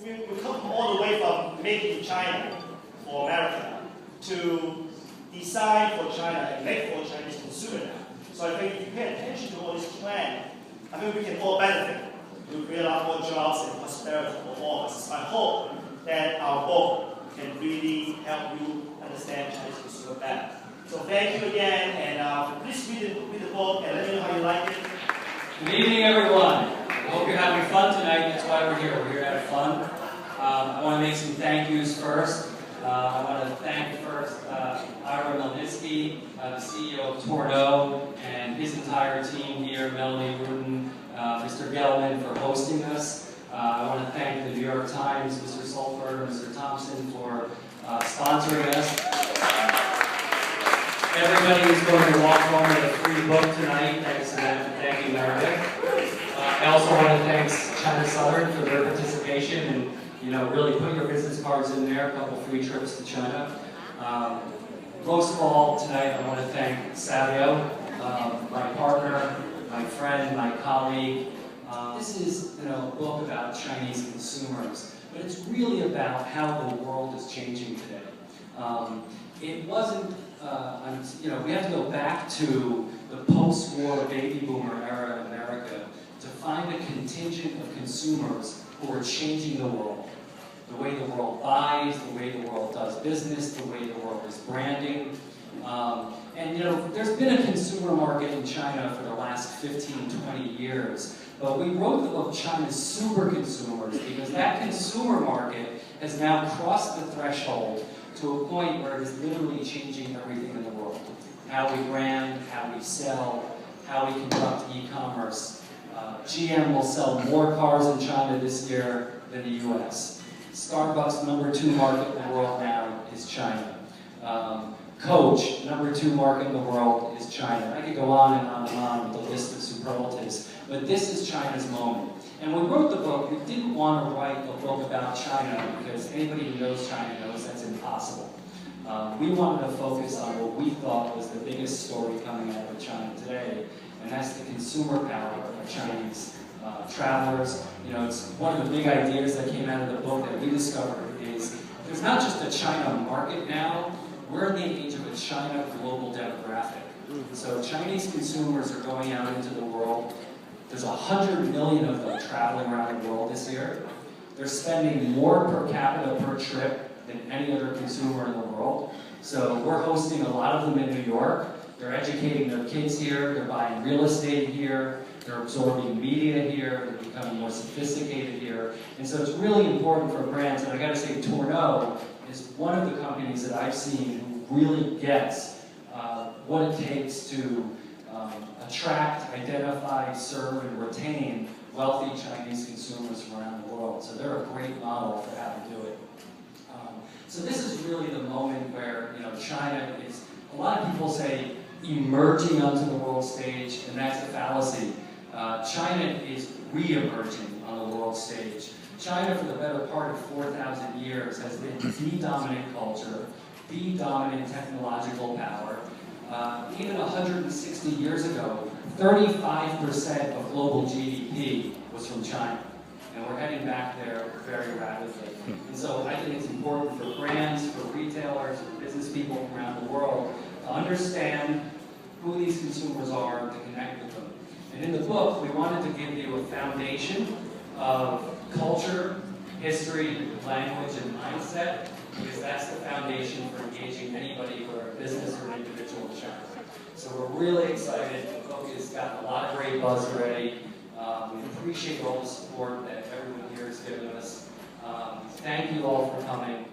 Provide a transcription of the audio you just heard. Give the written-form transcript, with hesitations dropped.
we come all the way from making in China for America to design for China and make for Chinese consumer now. So I think if you pay attention to all this plan, I think we can all benefit. We create a lot more jobs and prosperity for all of us. I hope that our book can really help you understand Chinese consumer better. So thank you again, and please read the book and let me know how you like it. Good evening, everyone. I hope you're having fun tonight. That's why we're here. We're here to have fun. I want to make some thank yous first. I want to thank first Ira Melnitsky, the CEO of Tourneau, and his entire team here, Melanie Rudin, Mr. Gelman for hosting us. I want to thank the New York Times, Mr. Sulfur, Mr. Thompson for sponsoring us. Everybody who's going to walk home with a free book tonight, thanks to them. Thank you, Meredith. I also want to thank China Southern for their participation and really put your business cards in there, a couple free trips to China. Most of all, tonight I want to thank Savio, my partner, my friend, my colleague. This is a book about Chinese consumers, but it's really about how the world is changing today. It wasn't, we have to go back to the post-war baby boomer era in America to find a contingent of consumers who are changing the world. The way the world buys, the way the world does business, the way the world is branding. There's been a consumer market in China for the last 15, 20 years. But we wrote the book China's Super Consumers because that consumer market has now crossed the threshold to a point where it is literally changing everything in the world. How we brand, how we sell, how we conduct e-commerce. GM will sell more cars in China this year than the US. Starbucks' #2 market in the world now is China. Coach, #2 market in the world is China. I could go on and on and on with the list of superlatives, but this is China's moment. And when we wrote the book, we didn't want to write a book about China because anybody who knows China knows that's impossible. We wanted to focus on what we thought was the biggest story coming out of China today, and that's the consumer power of Chinese travelers. It's one of the big ideas that came out of the book that we discovered is there's not just a China market now, we're in the age of a China global demographic. So Chinese consumers are going out into the world. There's 100 million of them traveling around the world this year. They're spending more per capita per trip than any other consumer in the world. So we're hosting a lot of them in New York. They're educating their kids here. They're buying real estate here. They're absorbing media here. They're becoming more sophisticated here. And so it's really important for brands. And I got to say, Tourneau is one of the companies that I've seen who really gets what it takes to attract, identify, serve, and retain wealthy Chinese consumers around the world. So they're a great model for how to do it. So this is really the moment where China is, a lot of people say, emerging onto the world stage, and that's a fallacy. China is re-emerging on the world stage. China, for the better part of 4,000 years, has been the dominant culture, the dominant technological power. Even 160 years ago, 35% of global GDP was from China. And we're heading back there very rapidly. And so I think it's important for brands, for retailers, for business people around the world to understand who these consumers are and to connect with them. And in the book, we wanted to give you a foundation of culture, history, language, and mindset, because that's the foundation for engaging anybody for a business or an individual in China. So we're really excited. The book has gotten a lot of great buzz already. We appreciate all the support that everyone here has given us. Thank you all for coming.